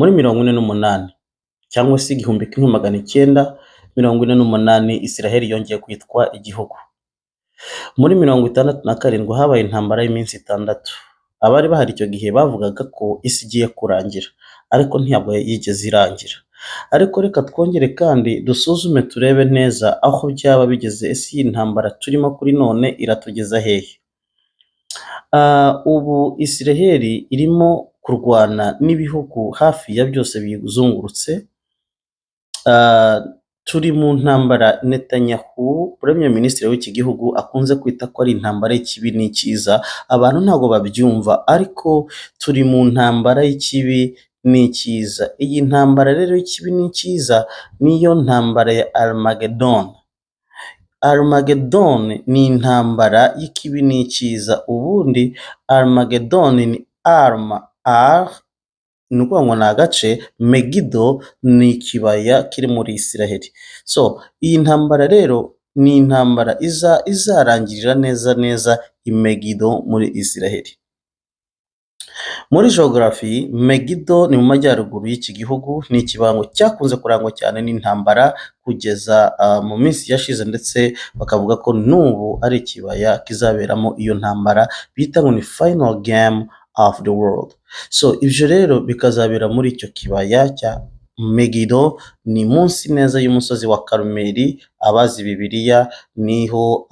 muri 48 cyangwa se 1948 Isiraheli yongeye kwitwa igihugu. Muri 67 habaye intambara y'iminsi 6. Abari bahari icyo gihe bavugaga ko isi igiye kurangira, ariko ntabwo yigeze irangira. Ariko reka twongere kandi dusuzume turebe neza aho byaba bigeze. Ese iyi ntambara turimo kuri none iratugeza hehe? Ubu Isiraheli irimo kurwana n'ibihugu hafi ya byose biyizungurutse. Turi mu ntambara Netanyahu, Premier Ministre w'iki gihugu, akunze kwita ko ari intambara y'ikibi n'icyiza. Abantu ntabwo babyumva, ariko turi mu ntambara y'ikibi n'icyiza. Iyi ntambara rero y'ikibi n'icyiza niyo ntambara ya Armageddon. Armageddon ni intambara y'ikibi n'icyiza. Ubundi Armageddon ni ni ukuvuga ngo ni agace, Megiddo ni ikibaya kiri muri Isiraheli. So iyi ntambara rero ni intambara izarangirira neza i Megiddo muri Isiraheli. Muri geography, Megiddo ni mu majyaruguru y'iki gihugu. Ni ikibango cyakunze kurangwa cyane n'intambara kugeza mu minsi yashize, ndetse bakavuga ko n'ubu ari ikibaya kizaberamo iyo ntambara bita ngo ni final game of the world. So ibyo rero bikazabera muri icyo kibaya cya Megiddo, ni munsi neza y'umusozi wa Karumeli. Abazi Bibiliya niho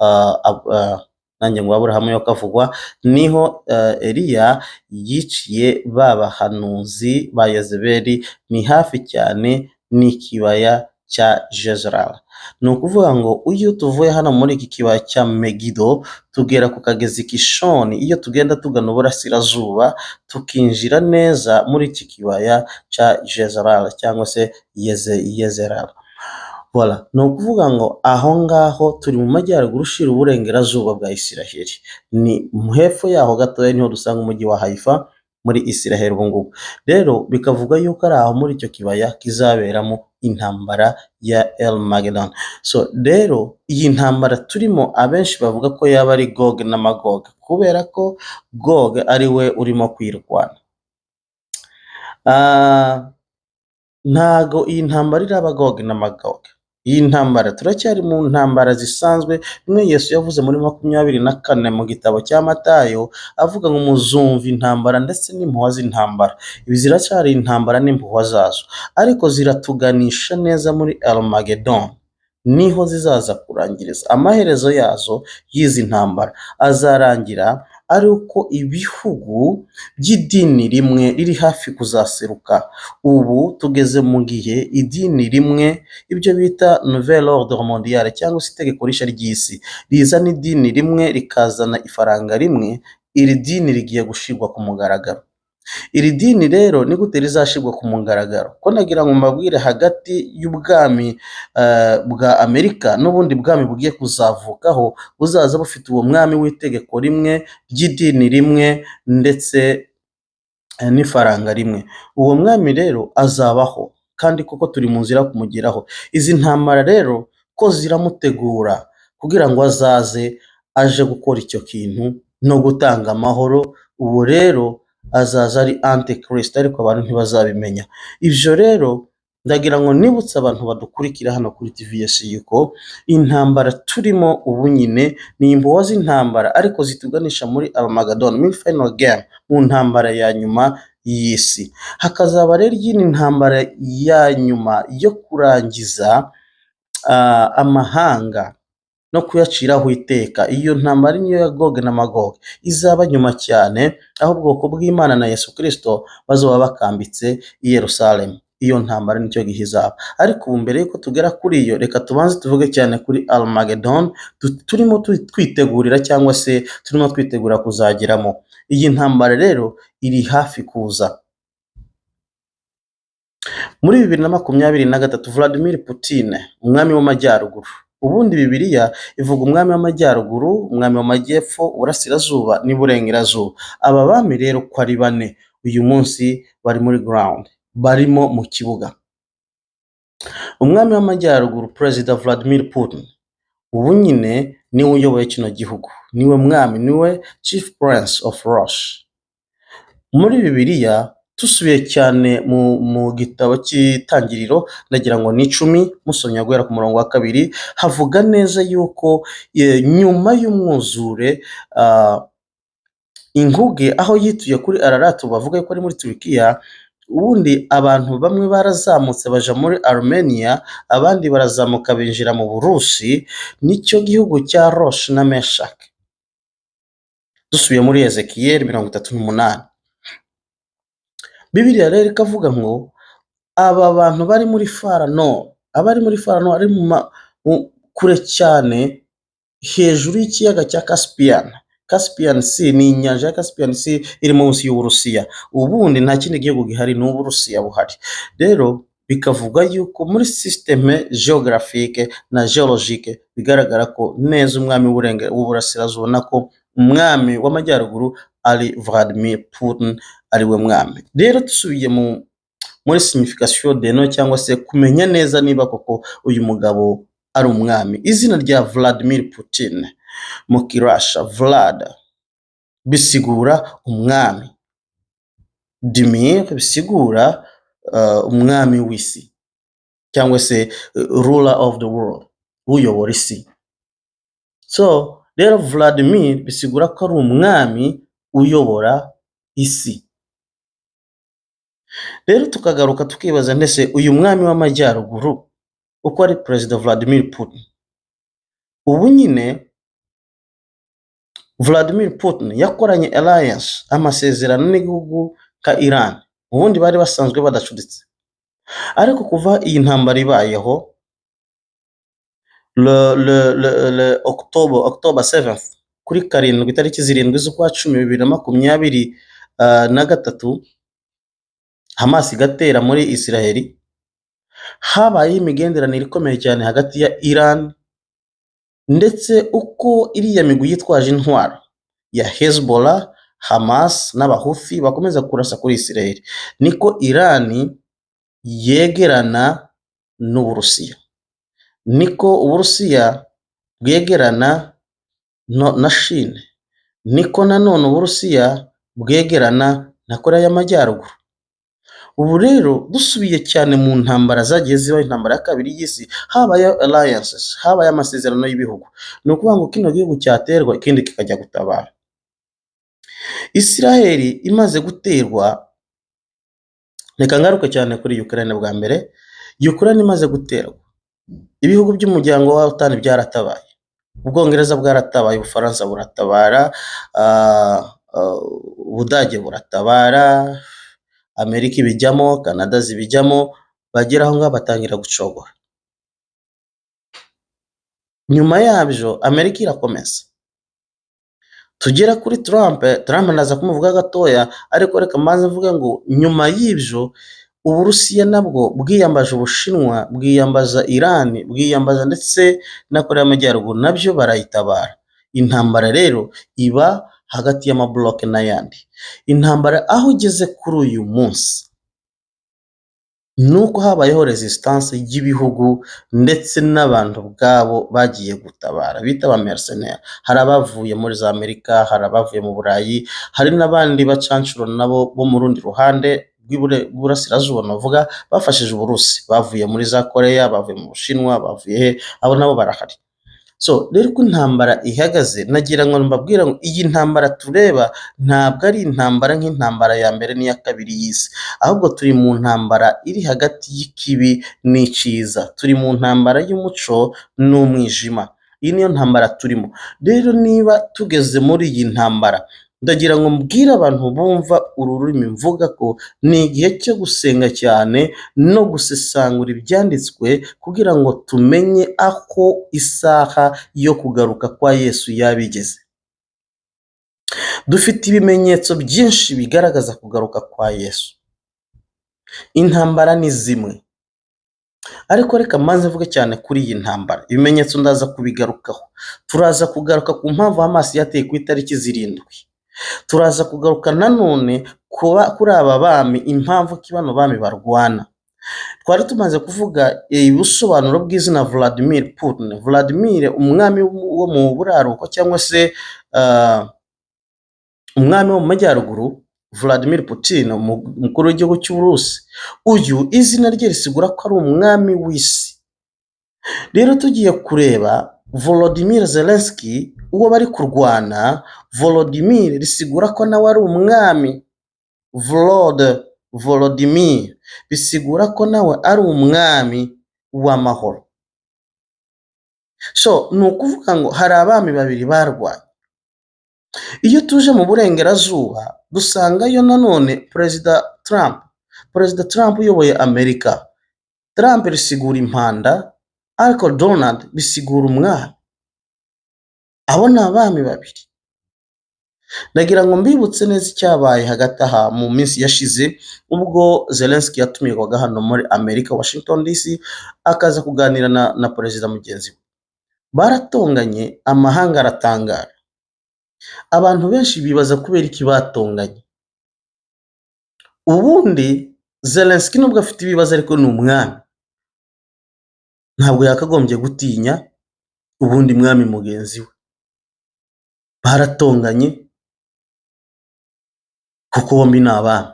nanjye ngo Aburahamu yakavugwa, niho Eliya yiciye babahanuzi ba Yezebeli. Ni hafi cyane n'ikibaya cya Jezreel. Ni ukuvuga ngo iyo tuvuye hano muri iki kibaya cya Megiddo tugera ku kagezi Kishoni, iyo tugenda tugana uburasirazuba tukinjira neza muri iki kibaya cya Jezreel cyangwa se Yezereel. Voilà, ni ukuvuga ngo aho ngaho turi mu majyaruguru ushira uburengerazuba bwa Isiraheli. Ni hepfo yaho gatoya niho dusanga umujyi wa Haifa muri Isiraheli ubu ngubu. Rero bikavuga yuko ari aho muri icyo kibaya kizaberamo intambara ya Armageddon. So rero iyi ntambara turimo abenshi bavuga ko yaba ari Gog na Magog, kubera ko Gog ari we urimo kwirwana. Ntago iyi ntambara iraba Gog na Magog. Iyi ntambara turacyari mu ntambara zisanzwe, bimwe Yesu yavuze muri 24 mu gitabo cya Matayo, avuga ngo muzumva intambara ndetse n'impuhwa z'intambara. Ibi ziracyari intambara n'impuhwa zazo, ariko ziratuganisha neza muri Armageddon. Niho zizaza kurangiriza. Amaherezo yazo y'izi ntambara azarangira ari uko ibihugu by'idini rimwe riri hafi kuzaseruka. Ubu tugeze mu gihe idini rimwe, ibyo bita Nouvel Ordre Mondial cyangwa se itegeko rishya ry'isi, rizana idini rimwe rikazana ifaranga rimwe. Iri dini rigiye gushirwa ku mugaragaro. Iri dini rero ni gute rizashirwa ku mugaragaro? Ko nagira ngo mbabwire, hagati y'ubwami bwa Amerika n'ubundi bwami bugiye kuzavukaho, buzaza bufite uwo mwami w'itegeko rimwe, ry'idini rimwe, ndetse n'ifaranga rimwe. Uwo mwami rero azabaho, kandi koko turi mu nzira kumugeraho. Izi ntambara rero ko ziramutegura kugira ngo azaze aje gukora icyo kintu no gutanga amahoro. Ubu rero azaza ari Antichrist, ariko abantu ntibazabimenya. Ibyo rero ndagira ngo nibutse abantu badukurikira hano kuri TVS yuko intambara turimo ubu nyine ni impuhwa z'intambara, ariko zituganisha muri Armageddon, muri final game, mu ntambara ya nyuma y'isi. Hakazaba rero iyi ntambara ya nyuma yo kurangiza amahanga no kuyaciraho iteka. Iyo ntambara niyo ya Gog na Magog, izaba nyuma cyane, aho ubwoko bw'Imana na Yesu Kristo bazoba bakambitse i Yerusalemu. Iyo ntambara nicyo gihe izaba. Ariko ubu mbere yuko tugera kuri iyo, reka tubanze tuvuge cyane kuri Armageddon turimo twitegurira, cyangwa se turimo twitegura kuzageramo. Iyi ntambara rero iri hafi kuza. Muri 2023 Vladimir Putin, umwami w'amajyaruguru. Ubundi Bibiliya ivuga umwami w'amajyaruguru, umwami w'amajyepfo, uburasirazuba n'iburengerazuba. Aba bami rero ko ari bane uyu munsi bari muri ground, barimo mu kibuga. Umwami w'amajyaruguru President Vladimir Putin, ubu nyine niwe uyoboye kino gihugu, niwe mwami, niwe Chief Prince of Russia. Muri Bibiliya Dusubiye cyane mu gitabo cy'Itangiriro ndagira ngo ni 10 musomye guhera ku murongo wa 2 havuga neza yuko nyuma y'umwuzure inkuge aho yituye kuri Ararat bavuga ko ari muri Turukiya, ubundi abantu bamwe barazamutse baja muri Armenia, abandi barazamuka binjira mu Burusi, nicyo gihugu cya Rosh na Meshach. Dusubiye muri Ezekiyeli 38, Bibiliya rero ikavuga ngo aba bantu bari muri Farano, abari muri Farano ari kure cyane hejuru y'ikiyaga cya Caspian. Caspian Sea ni inyanja ya Caspian Sea iri munsi y'Uburusiya, ubundi nta kindi gihugu gihari n'Uburusiya buhari. Rero bikavuga yuko muri systeme geographique na geologique bigaragara ko neza umwami w'uburasirazuba nako umwami w'amajyaruguru ari Vladimir Putin ari we mwami. Rero dusubiye muri signification de nom cyangwa se kumenya neza niba koko uyu mugabo ari umwami. Izina rya Vladimir Putin mu kirasha Vlad bisigura umwami, Dimir bisigura umwami w'isi cyangwa se ruler of the world, uyobora isi. So rero Vladimir bisigura ko ari umwami uyobora isi. Rero tukagaruka tukibaza ndetse uyu mwami w'amajyaruguru uko ari Perezida Vladimir Putin, ubu nyine Vladimir Putin yakoranye alliance amasezerano n'igihugu ka Iran, ubundi bari basanzwe badacuditse, ariko kuva iyi ntambara ibayeho le October 7th kuri 7 tariki 7 z'ukwa 10 2023 Hamas igatera muri Israeli, habaye imigenderanire ikomeye cyane hagati ya Iran ndetse uko iriya migwi yitwaje intwaro ya Hezbollah, Hamas n'abahuthi bakomeza kurasa kuri Israeli, niko Iran yegerana n'Uburusiya, niko Uburusiya bwegerana na Chine, niko nanone Uburusiya bwegerana na Korea y'Amajyaruguru. Ubu rero dusubiye cyane mu ntambara zagiye ziba intambara ya kabiri y'isi, habaye alliances, habaye amasezerano y'ibihugu, ni ukuvuga ngo kino gihugu cyaterwa ikindi kikajya gutabara. Israeli imaze guterwa, reka ngaruke cyane kuri Ukraine bwa mbere. Ukraine imaze guterwa, ibihugu by'umuryango wa OTAN byaratabaye, Ubwongereza bwaratabaye, Ubufaransa buratabara, Ubudage buratabara, Amerika ibijyamo, Canada zibijyamo, bageraho ngaho batangira gucogora. Nyuma yabyo Amerika irakomeza, tugera kuri Trump ndaza kumuvuga gatoya, ariko reka maze mvuga ngo nyuma y'ibyo Uburusiya nabwo bwiyambaje Ubushinwa, bwiyambaza Iran, bwiyambaza ndetse na Korea y'Amajyaruguru, nabyo barayitabara. Intambara rero iba hagati y'amabloke n'ayandi. Intambara aho igeze kuri uyu munsi nuko habayeho resistance y'ibihugu ndetse n'abantu bwabo bagiye gutabara bita ba mercenaires. Hari abavuye muri za Amerika, hari abavuye mu Burayi, hari n'abandi bacancuro nabo bo mu rundi ruhande bw'Iburasirazuba navuga bafashije Uburusi, bavuye muri za Korea, bavuye mu Bushinwa, bavuye abo nabo barahari. So rero ko intambara ihagaze, nagira ngo mbabwira ngo iyi ntambara tureba ntabwo ari intambara nk'intambara ya mbere n'iya kabiri y'isi, ahubwo turi mu ntambara iri hagati y'ikibi n'icyiza, turi mu ntambara y'umuco n'umwijima. Iyi niyo ntambara turimo. Rero niba tugeze muri iyi ntambara, ndagira ngo mbwire abantu bumva ururimi mvuga ko ni igihe cyo gusenga cyane no gusesangura ibyanditswe kugira ngo tumenye aho isaha yo kugaruka kwa Yesu yabigeze. Dufite ibimenyetso byinshi bigaragaza kugaruka kwa Yesu. Intambara ni zimwe, ariko reka maze mvuge cyane kuri iyi ntambara. Ibimenyetso ndaza kubigarukaho. Turaza kugaruka ku mpamvu Hamas yateye ku itariki 7. Turaza kugaruka nanone kuri aba bami, impamvu kibano bami barwana. Twari tumaze kuvuga ubusobanuro bw'izina Vladimir Putin. Vladimir umwami wo mu buraruko cyangwa se umwami wo mu majyaruguru, Vladimir Putin umukuru w'igihugu cy'Uburusi, uyu izina rye risigura ko ari umwami w'isi. Rero tugiye kureba Volodymyr Zelensky uwo bari kurwana, Volodymyr risigura ko nawe ari umwami. Volodymyr bisigura ko nawe ari umwami w'amahoro. So ni ukuvuga ngo hari abami babiri barwanye. Iyo tuje mu burengerazuba dusangayo nanone Perezida Trump uyoboye Amerika. Trump risigura impanda, ariko Donald bisigura umwami. Abo ni abami babiri. Ndagira ngo mbibutse neza icyabaye hagati aha mu minsi yashize, ubwo Zelensky yatumirwaga hano muri Amerika, Washington DC, akaza kuganira na perezida mugenzi we. Baratonganye, amahanga aratangara. Abantu benshi bibaza kubera iki batonganye. Ubundi Zelensky nubwo afite ibibazo ariko ni umwami, ntabwo yakagombye gutinya ubundi mwami mugenzi we. Baratonganye kuko bombi ni abami,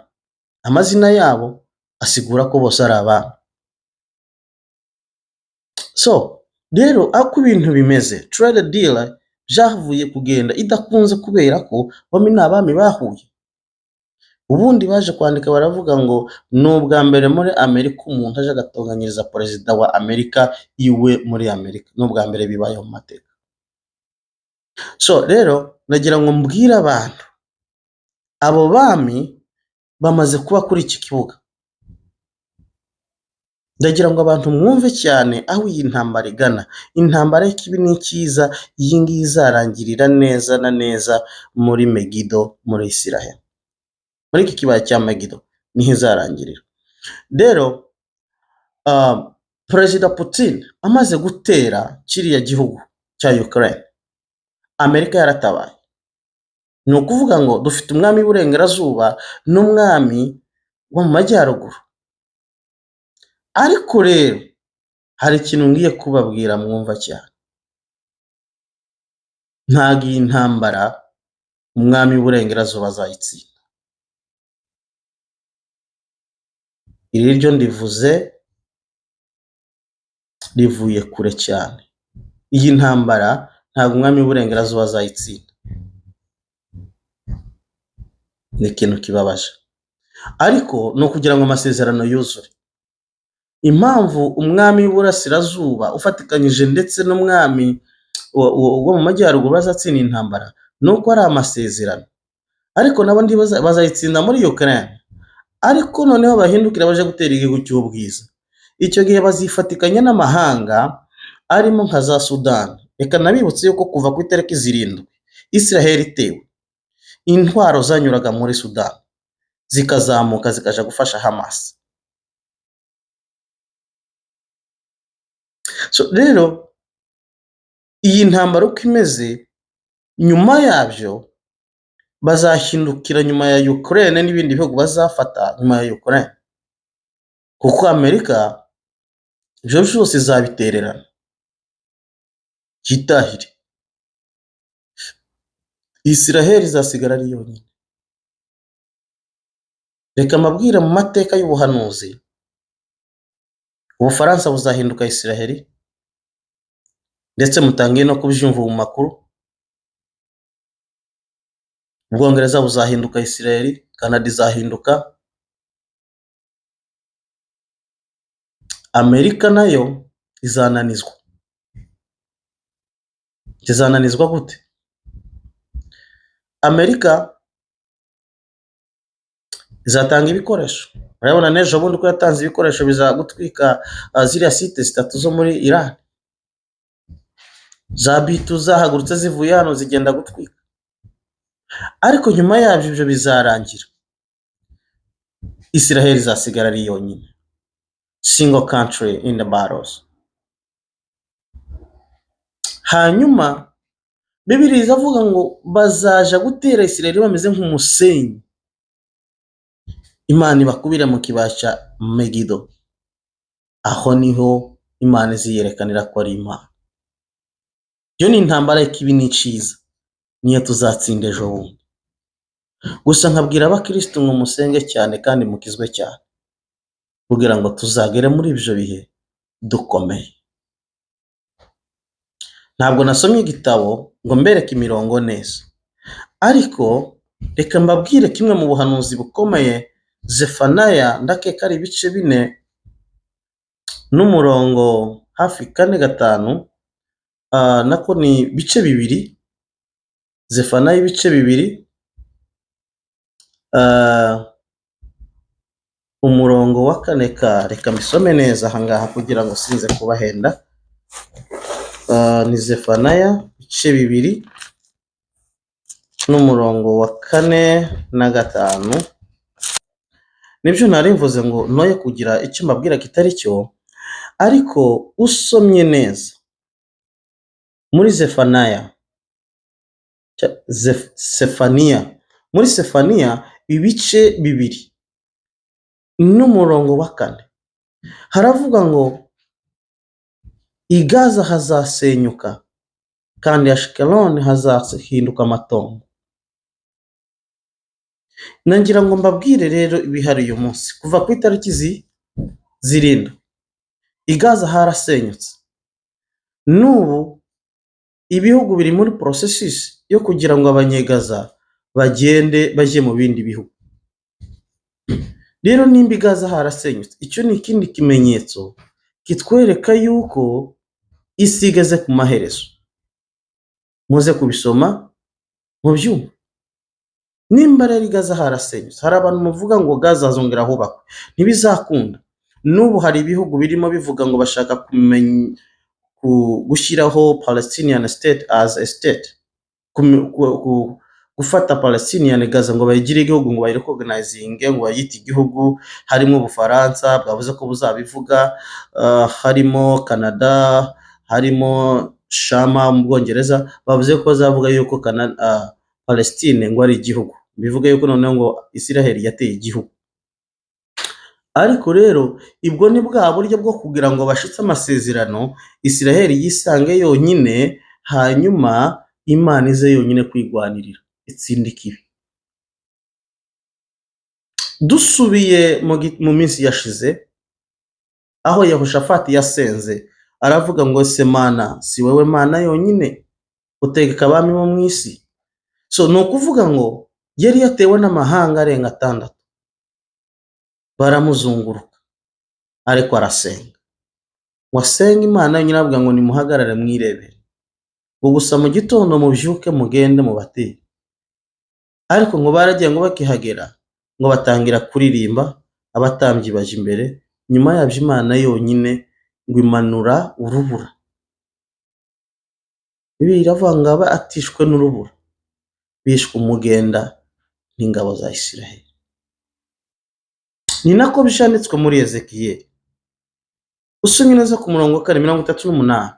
amazina yabo asigura ko bose ari abami. So rero ako ibintu bimeze, trade deal byavuye kugenda idakunze kubera ko bombi ni abami bahuye. Ubundi baje kwandika baravuga ngo ni ubwa mbere muri Amerika umuntu aje agatonganyiriza perezida wa Amerika iwe muri Amerika, ni ubwa mbere bibayeho mu mateka. So rero nagira ngo mbwire abantu, abo bami bamaze kuba kuri iki kibuga. Ndagira ngo abantu mwumve cyane aho iyi ntambara igana. Intambara y'ikibi n'ikiza, iyi ngiyi izarangirira neza na neza muri Megido muri Israel. Muri iki kibaya cya Megido niho izarangirira. Rero Perezida Putin amaze gutera kiriya gihugu cya Ukraine, Amerika yaratabaye. Ni ukuvuga ngo dufite umwami w'uburengerazuba n'umwami wo mu majyaruguru. Ariko rero hari ikintu ngiye kubabwira mwumva cyane. Ntabwo iyi ntambara umwami w'uburengerazuba azayitsinda. Iri ryo ndivuze rivuye kure cyane. Iyi ntambara ntabwo umwami w'uburengerazuba azayitsinda. Ni ikintu kibabaje, ariko ni ukugira ngo amasezerano yuzure. Impamvu umwami w'uburasirazuba ufatikanyije ndetse n'umwami wo mu majyaruguru bazatsinda intambara ni uko ari amasezerano. Ariko nabo bazayitsinda muri Ukraine, ariko noneho bahindukira baje gutera igihugu cy'ubwiza. Icyo gihe bazifatikanya n'amahanga arimo nka za Sudan. Reka nabibutse yuko kuva ku itariki 7 Israel itewe, intwaro zanyuraga muri Sudan zikazamuka zikaja gufasha Hamas. So rero iyi ntambara uko imeze, nyuma yabyo bazahindukira nyuma ya Ukraine n'ibindi bihugu bazafata nyuma ya Ukraine, kuko Amerika ibyo byose izabitererana kitahire. Israel izasigara ari yonyine. Reka mabwira mu mateka y'ubuhanuzi, Ubufaransa buzahinduka Israel, ndetse mutangiye no kubyumva mu makuru. Ubwongereza buzahinduka Israel, Canada izahinduka, Amerika nayo izananizwa. Izananizwa gute? Amerika izatanga ibikoresho. Urabona n'ejo bundi ko yatanze ibikoresho bizagutwika ziriya site 3 zo muri Iran. Za bitu zahagurutse zivuye hano zigenda gutwika. Ariko nyuma yabyo ibyo bizarangira, Israel izasigara ari yonyine, single country in the battles. Hanyuma Bibiliya izavuga ngo bazaja gutera Israel bameze nk'umusenyi, Imana ibakubire mu kibasha Megido. Aho niho Imana iziyerekanira ko ari Imana. Yo ni intambara y'ikibi n'iciza, niyo tuzatsinda ejo bundi. gusa nkabwira abakristo ngo musenge cyane kandi mukizwe cyane kugira ngo tuzagere muri ibyo bihe dukomeye. Ntabwo nasomye igitabo ngo mbereke imirongo neza, ariko reka mbabwire kimwe mu buhanuzi bukomeye Zefanaya ndakeka ari ibice 4 n'umurongo hafi 4-5, nako ni bice 2, Zefanaya ibice 2, umurongo wa 4 reka mbisome neza ahangaha kugira ngo sinze kubahenda. Ni Zefanaya ibice 2 n'umurongo wa 4 na 5. Nibyo nari mvuze ngo noye kugira icyo mbabwira kitari cyo, ariko usomye neza muri Zefanaya muri Sefaniya ibice 2 n'umurongo wa 4 haravuga ngo i Gaza hazasenyuka kandi Ashkeloni hazahinduka amatongo. Nangira ngo mbabwire rero ibihari uyu munsi kuva ku itariki 0 i Gaza harasenyutse. N'ubu ibihugu biri muri processus yo kugira ngo abanyegaza bagende baje mu bindi bihugu. Rero nimba i Gaza harasenyutse, icyo ni ikindi kimenyetso kitwereka yuko isi igeze ku maherezo. Muze kubisoma mu byumba. Nimba rero i Gaza harasenyutse, hari abantu muvuga ngo Gaza azongera hubakwe, ntibizakunda. N'ubu hari ibihugu birimo bivuga ngo bashaka gushyiraho Palestinian state as a state, gufata Palestinian Gaza ngo bayigire igihugu, ngo bayirecognizinge, ngo bayite igihugu. Harimo Ubufaransa bwavuze ko buzabivuga, harimo Canada, harimo Shama mu Bwongereza bavuze ko bazavuga yuko Palestine ngo ari igihugu, bivuga yuko noneho ngo Israel yateye igihugu. Ariko rero ibwo ni bwa buryo bwo kugira ngo bashitse amasezerano, Israel yisange yonyine, hanyuma Imana ize yonyine kwigwanirira itsinde ikibi. Dusubiye mu minsi yashize, aho Yehoshafati yasenze aravuga ngo ese Mana, si wewe Mana yonyine utegeka abami bo mu isi? So ni ukuvuga ngo yari yatewe n'amahanga arenga 6 baramuzunguruka, ariko arasenga. Wasenga Imana yonyine avuga ngo nimuhagarare mwirebere, ngo gusa mu gitondo mubyuke mugende mu bateri. Ariko ngo baragiye ngo bakihagera ngo batangira kuririmba, abatambyi baje imbere, nyuma yabyo Imana yonyine ngo imanura urubura. Ibi iravuga ngo atishwe n'urubura bishwe umugenda n'ingabo za Israel. Ni nako bishanditswe muri Ezekiyeli. Usomye neza ku murongo wa 38,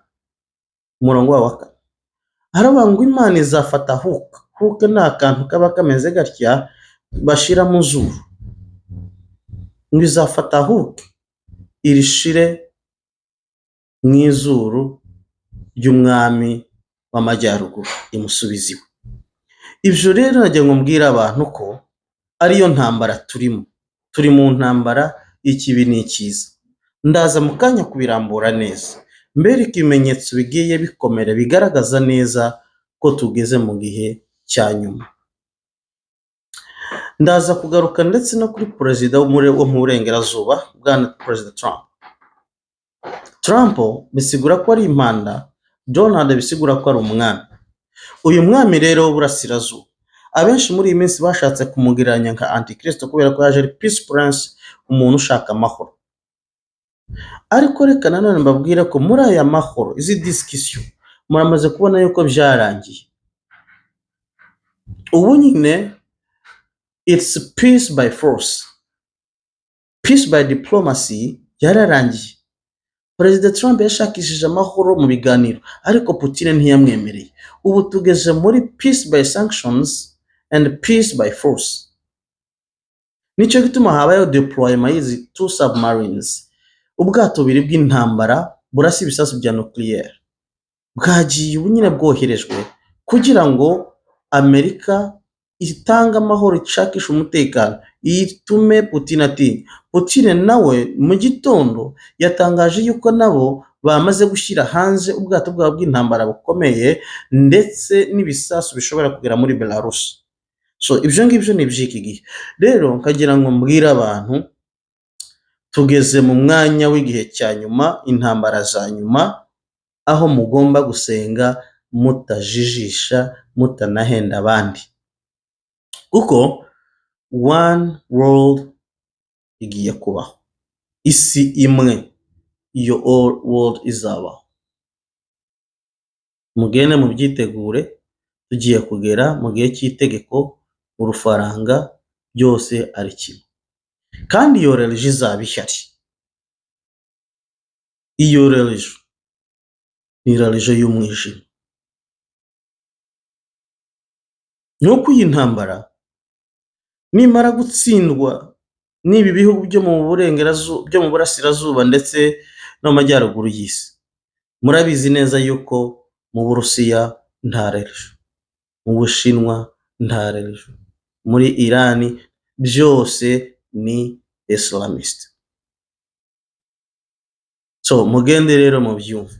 umurongo wa 4 haravuga ngo Imana izafata huke ni akantu kaba kameze gatya bashira mu zuru, ngo izafata huke irishire mu izuru ry'umwami w'amajyaruguru imusubiza iwe. Ibyo rero nagiye ngo mbwira abantu ko ariyo ntambara turimo. Turi mu ntambara y'ikibi n'ikiza. Ndaza mu kanya kubirambura neza, mbere ikimenyetso bigiye bikomera bigaragaza neza ko tugeze mu gihe cya nyuma. Ndaza kugaruka ndetse no kuri perezida wo mu burengerazuba, bwana Perezida Trump bisigura ko ari impanda, Donald bisigura ko ari umwami. Uyu mwami rero w'uburasirazuba abenshi muri iyi minsi bashatse kumugereranya nka Antikristo kubera ko yaje ari peace prince, umuntu ushaka amahoro. Ariko reka nanone mbabwira ko muri aya mahoro, izi discussion muramaze kubona yuko byarangiye. Ubu nyine it's peace by force, peace by diplomacy yararangiye. Perezida Trump yashakishije amahoro mu biganiro, ariko Putin ntiyamwemereye. Ubu tugeze muri peace by sanctions and peace by force. Nicyo gituma habayeho deployment y'izi 2 submarines, ubwato bubiri bw'intambara burasa ibisasu bya nucleaire, bwagiye ubu nyine bwoherejwe kugira ngo Amerika itanga amahoro, ishakisha umutekano, itume Putin atinya. Putin nawe mu gitondo yatangaje yuko nabo bamaze gushyira hanze ubwato bwabo bw'intambara bukomeye ndetse n'ibisasu bishobora kugera muri Belarus. So ibyo ngibyo ni iby'iki gihe. Rero nkagira ngo mbwire abantu, tugeze mu mwanya w'igihe cya nyuma, intambara za nyuma, aho mugomba gusenga mutajijisha, mutanahenda abandi, kuko one world igiye kubaho, isi imwe, iyo all world izabaho. Mugende mubyitegure, tugiye kugera mu gihe cy'itegeko, urufaranga byose ari kimwe, kandi iyo religion izaba ihari. Iyo religion ni religion y'umwijima. Nuko iyi ntambara nimara gutsindwa n'ibi bihugu byo mu burasirazuba ndetse no mu majyaruguru y'isi, murabizi neza yuko mu Burusiya nta religion, mu Bushinwa nta religion, muri Iran byose ni Islamist. So mugende rero mu byumve,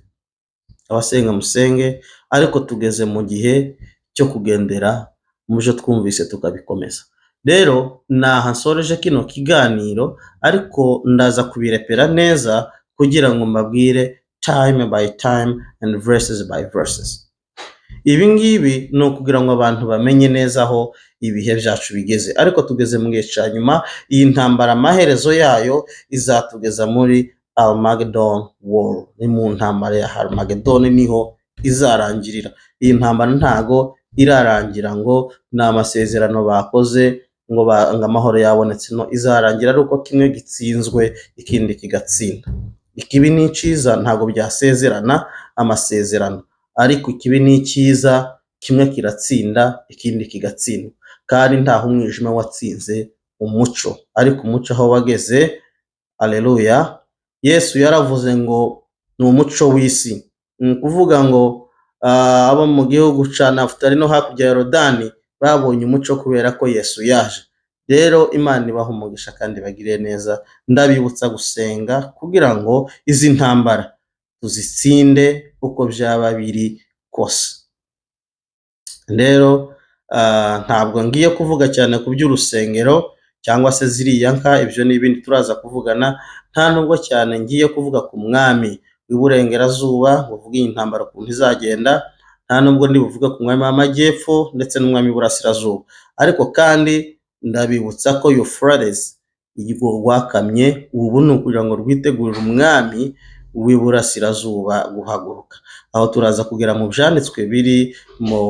abasenga musenge, ariko tugeze mu gihe cyo kugendera mu byo twumvise tukabikomeza. Rero naha nsoreje kino kiganiro, ariko ndaza kubirepera neza kugira ngo mbabwire time by time and verses by verses. Ibi ngibi ni ukugira ngo abantu bamenye neza aho ibihe byacu bigeze, ariko tugeze mu gihe cya nyuma. Iyi ntambara amaherezo yayo izatugeza muri Armageddon War. Ni mu ntambara ya Armageddon niho izarangirira. Iyi ntambara ntago irarangira ngo ni amasezerano bakoze ngo amahoro yabonetse, no, izarangira ari uko kimwe gitsinzwe ikindi kigatsinda. Ikibi n'icyiza ntago byasezerana amasezerano, ariko ikibi n'icyiza kimwe kiratsinda ikindi kigatsindwa, kandi ntaho umwijima watsinze umuco, ariko umuco aho wageze, aleluya, Yesu yaravuze ngo ni umuco w'isi. Ni ukuvuga ngo abo mu gihugu cya Nafutali no hakurya ya Yorodani babonye umuco kubera ko Yesu yaje. Rero Imana ibaha umugisha kandi bagire neza. Ndabibutsa gusenga kugira ngo izi ntambara tuzitsinde uko byaba biri kose. Rero ntabwo ngiye kuvuga cyane ku by'urusengero cyangwa se ziriya nka, ibyo n'ibindi turaza kuvugana. Nta nubwo cyane ngiye kuvuga ku mwami w'iburengerazuba, uvuga iyi ntambara ukuntu izagenda. Nta nubwo ndi buvuga ku mwami w'amajyepfo ndetse n'umwami w'iburasirazuba, ariko kandi ndabibutsa ko Euphrates igihugu rwakamye, ubu ni ukugira ngo rwitegurire umwami w'iburasirazuba guhaguruka. Aho turaza kugera mu byanditswe biri mu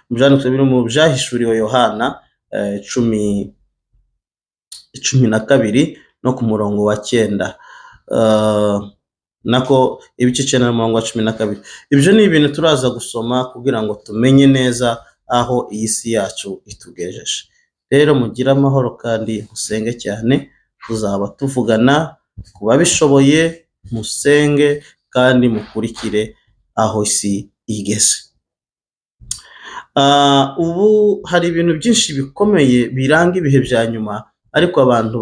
mu byanditswe biri mu byahishuriwe Yohana 12 no ku murongo wa 9, nako ibice 9 n'umurongo wa 12. Ibyo ni ibintu turaza gusoma kugira ngo tumenye neza aho iyi si yacu itugejeje. Rero mugire amahoro kandi musenge cyane, tuzaba tuvugana. Kuba bishoboye musenge kandi mukurikire aho isi igeze. Ubu hari ibintu byinshi bikomeye biranga ibihe bya nyuma, ariko abantu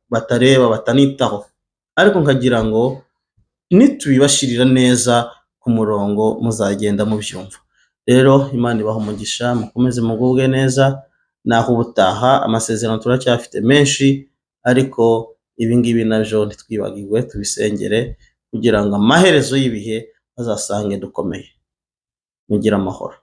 batareba, batanitaho, ariko nkagira ngo nitubibashirira neza ku murongo muzagenda mubyumva. Rero Imana ibaha umugisha, mukomeze mugubwe neza. Naho ubutaha, amasezerano turacyafite menshi, ariko ibi ngibi nabyo ntitwibagirwe, tubisengere kugira ngo amaherezo y'ibihe azasange dukomeye. Mugire amahoro.